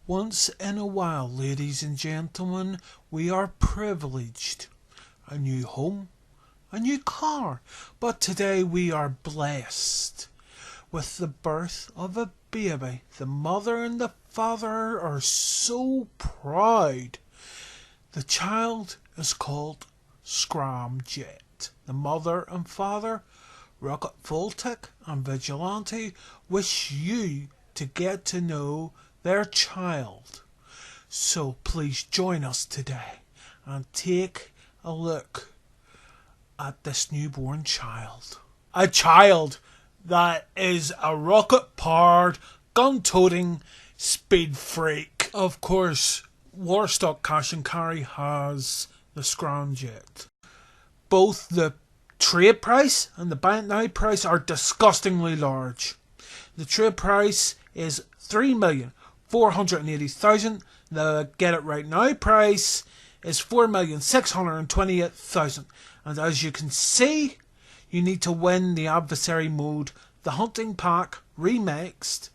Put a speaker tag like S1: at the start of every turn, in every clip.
S1: Once in a while, ladies and gentlemen, we are privileged. A new home, a new car, but today we are blessed with the birth of a baby. The mother and the father are so proud. The child is called Scram. The mother and father, Rocket Voltic and Vigilante, wish you to get to know their child. So please join us today and take a look at this newborn child. A child that is a rocket-powered, gun-toting speed freak. Of course, Warstock Cash and Carry has the Scramjet. Both the trade price and the buy it now price are disgustingly large. The trade price is 3,480,000. The get it right now price is 4,628,000. And as you can see, you need to win the adversary mode, the hunting pack remixed,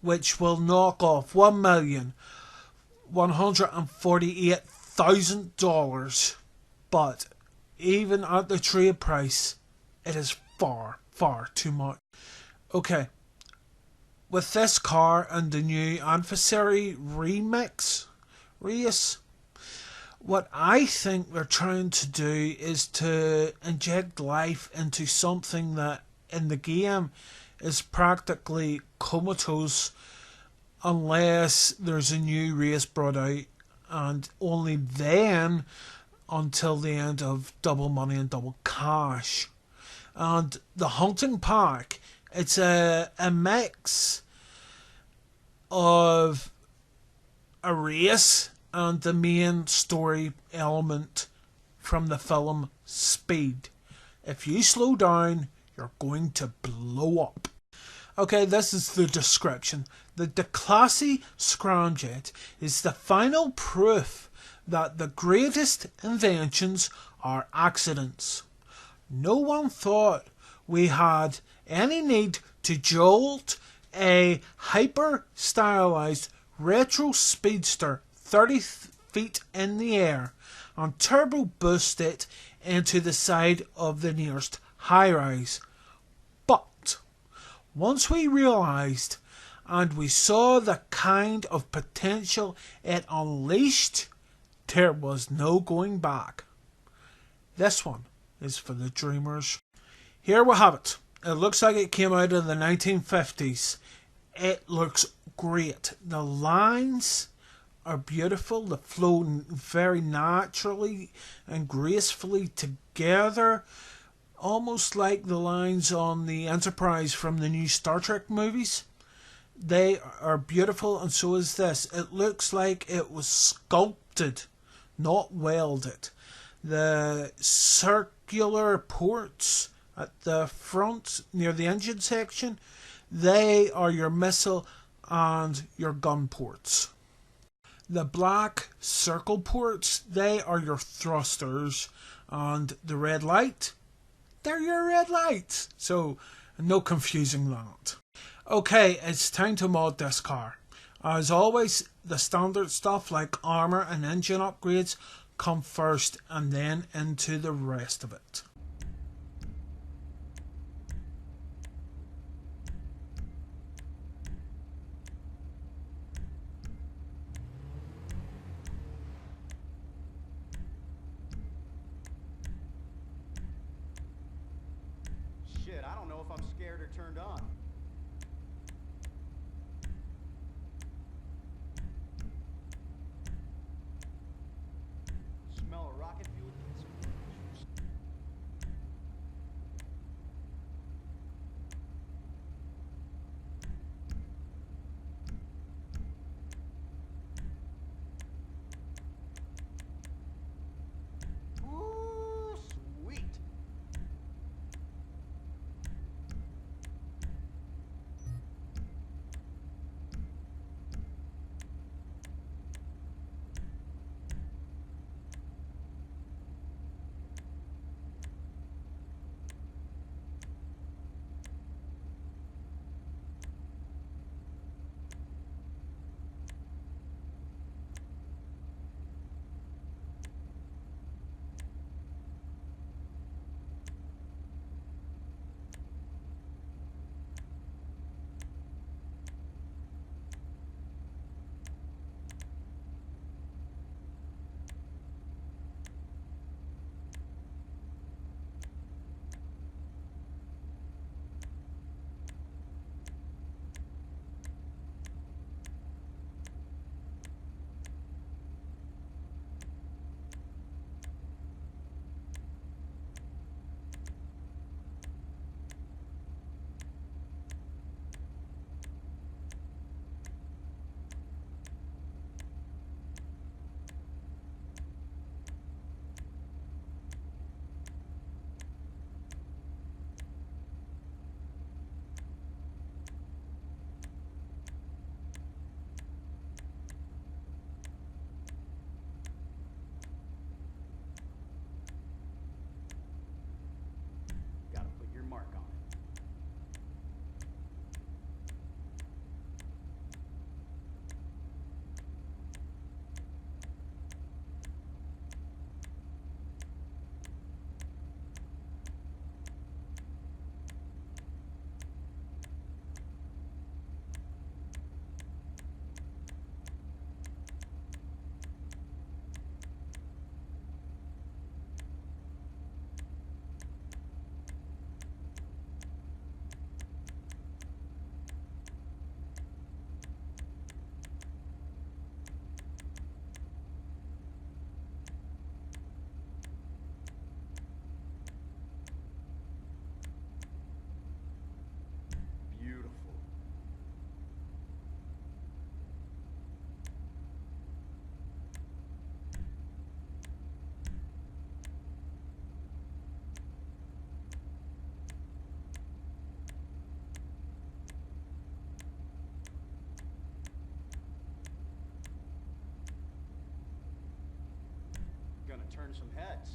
S1: which will knock off $1,148,000. But even at the trade price, it is far, far too much. Okay, with this car and the new adversary remix race, what I think they're trying to do is to inject life into something that in the game is practically comatose unless there's a new race brought out, and only then until the end of Double Money and Double Cash. And the hunting pack, it's a mix of a race and the main story element from the film Speed. If you slow down, you're going to blow up. Okay, this is the description. The declassy Scramjet is the final proof that the greatest inventions are accidents. No one thought we had any need to jolt a hyper-stylized retro speedster 30 feet in the air and turbo boost it into the side of the nearest high-rise. But once we realised and we saw the kind of potential it unleashed, there was no going back. This one is for the dreamers. Here we have it. It looks like it came out of the 1950s. It looks great. The lines are beautiful. They flow very naturally and gracefully together, almost like the lines on the Enterprise from the new Star Trek movies. They are beautiful, and so is this. It looks like it was sculpted, not welded. The circular ports at the front near the engine section, they are your missile and your gun ports. The black circle ports, they are your thrusters, and the red light, they're your red lights. So no confusing that. Okay, it's time to mod this car. As always, the standard stuff like armour and engine upgrades come first, and then into the rest of it.
S2: Shit, I don't know if I'm scared or turned on. Smell a rocket fuel. Ooh, sweet. turn some heads.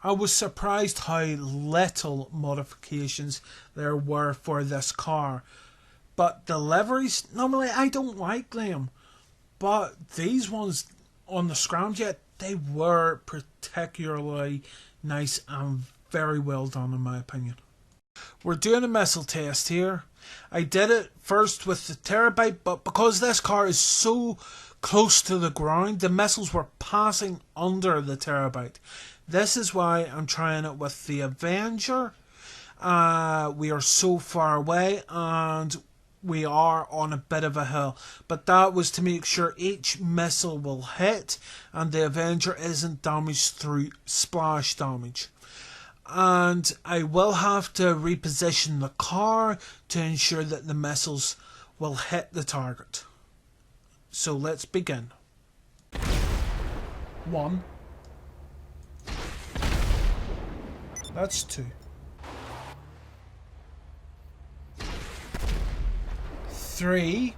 S1: I was surprised how little modifications there were for this car. But the liveries, normally I don't like them. But these ones on the Scramjet, they were particularly nice and very well done in my opinion. We're doing a missile test here. I did it first with the Terabyte, but because this car is so close to the ground, the missiles were passing under the Terabyte. This is why I'm trying it with the Avenger. We are so far away and we are on a bit of a hill. But that was to make sure each missile will hit and the Avenger isn't damaged through splash damage. And I will have to reposition the car to ensure that the missiles will hit the target. So let's begin. 1. That's 2. 3.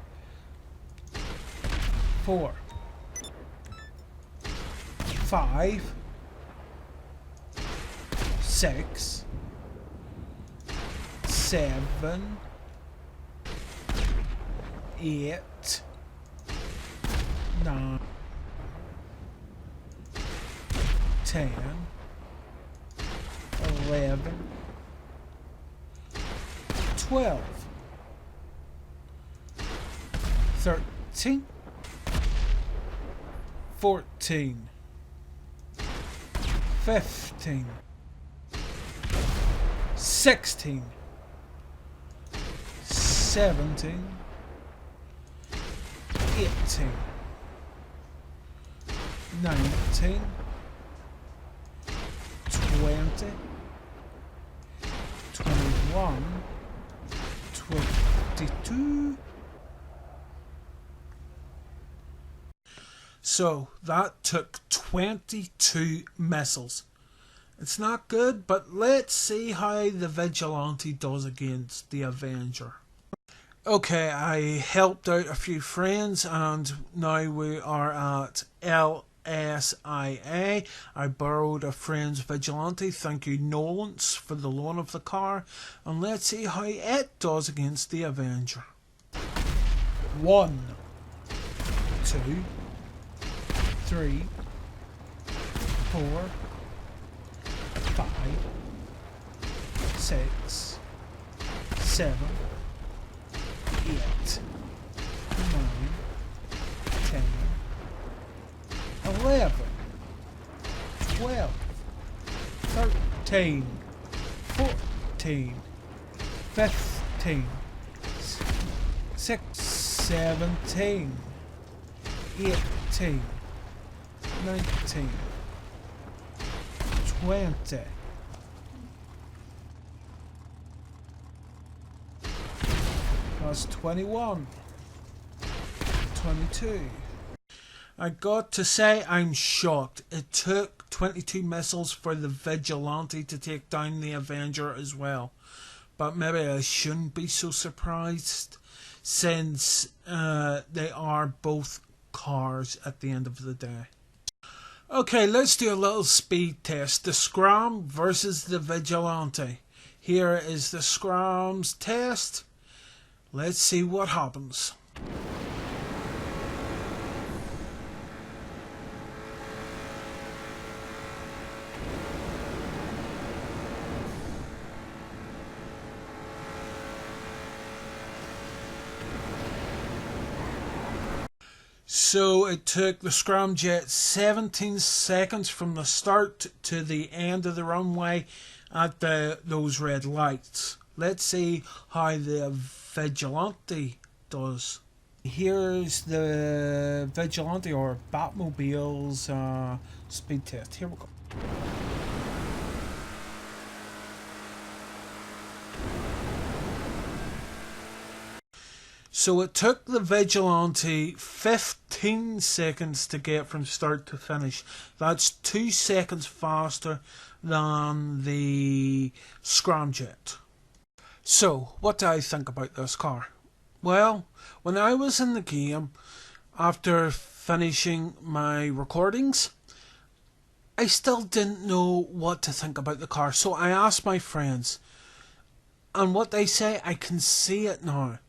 S1: 4. 5. 6. 7. 8. 9. 10. 11, 12, 13, 14, 15, 16, 17, 18, 19, 20, 21, 22. So that took 22 missiles. It's not good, but let's see how the Vigilante does against the Avenger. Okay, I helped out a few friends and now we are at LSIA. I borrowed a friend's Vigilante. Thank you, Nolans, for the loan of the car. And let's see how it does against the Avenger. 1, 2, 3, 4, 5, 6, 7, 8, 9, 10, 11, 12, 13, 14, 15, 16, 17, 18, 19, 20. That's 21, 22. I got to say, I'm shocked. It took 22 missiles for the Vigilante to take down the Avenger as well. But maybe I shouldn't be so surprised, since they are both cars at the end of the day. Okay, let's do a little speed test. The Scram versus the Vigilante. Here is the Scram's test. Let's see what happens. So it took the Scramjet 17 seconds from the start to the end of the runway at those red lights. Let's see how the Vigilante does. Here's the Vigilante or Batmobile's speed test. Here we go. So it took the Vigilante 15 seconds to get from start to finish. That's 2 seconds faster than the Scramjet. So, what do I think about this car? Well, when I was in the game, after finishing my recordings, I still didn't know what to think about the car. So I asked my friends, and what they say, I can see it now.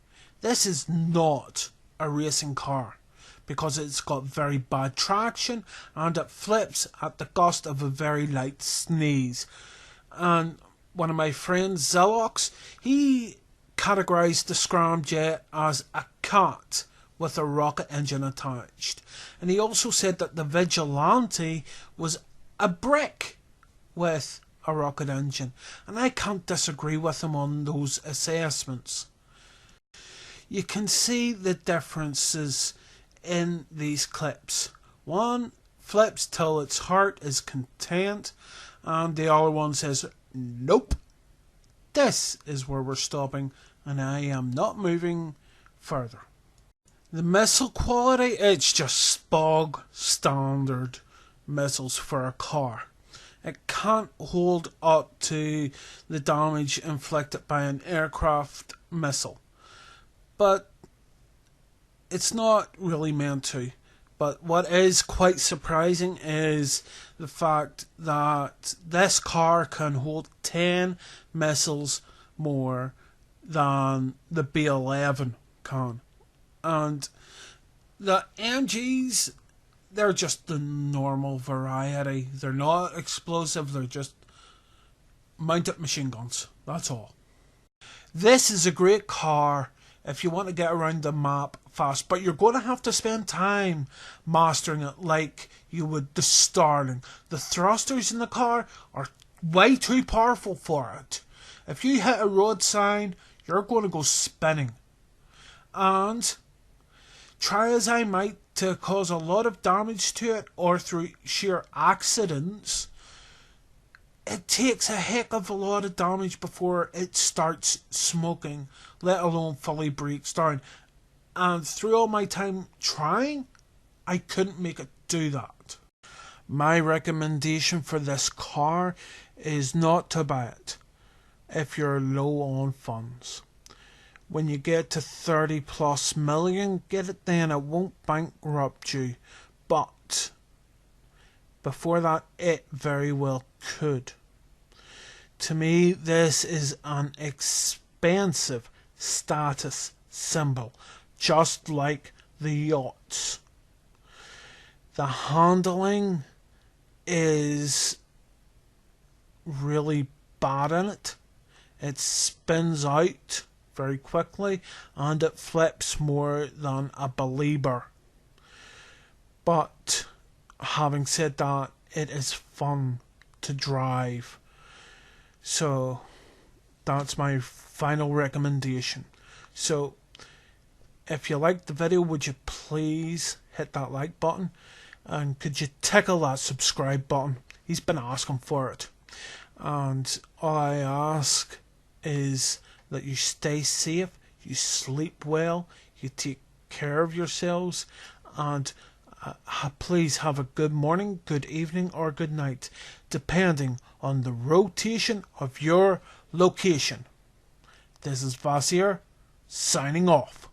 S1: This is not a racing car because it's got very bad traction and it flips at the gust of a very light sneeze. And one of my friends, Zelox, he categorized the Scramjet as a cat with a rocket engine attached. And he also said that the Vigilante was a brick with a rocket engine. And I can't disagree with him on those assessments. You can see the differences in these clips. One flips till its heart is content, and the other one says, nope, this is where we're stopping, and I am not moving further. The missile quality, it's just bog standard missiles for a car. It can't hold up to the damage inflicted by an aircraft missile. But it's not really meant to. But what is quite surprising is the fact that this car can hold 10 missiles more than the B11 can. And the MGs, they're just the normal variety. They're not explosive, they're just mounted machine guns. That's all. This is a great car if you want to get around the map fast, but you're going to have to spend time mastering it like you would the Starling. The thrusters in the car are way too powerful for it. If you hit a road sign, you're going to go spinning. And try as I might to cause a lot of damage to it or through sheer accidents, it takes a heck of a lot of damage before it starts smoking, let alone fully breaks down. And through all my time trying, I couldn't make it do that. My recommendation for this car is not to buy it if you're low on funds. When you get to 30 plus million, get it then. It won't bankrupt you. But before that, it very well could. To me, this is an expensive status symbol, just like the yachts. The handling is really bad in it. It spins out very quickly and it flips more than a believer. But having said that, it is fun to drive. So that's my final recommendation. So if you liked the video, would you please hit that like button, and could you tickle that subscribe button? He's been asking for it. And all I ask is that you stay safe, you sleep well, you take care of yourselves, and please have a good morning, good evening, or good night, depending on the rotation of your location. This is Vasir, signing off.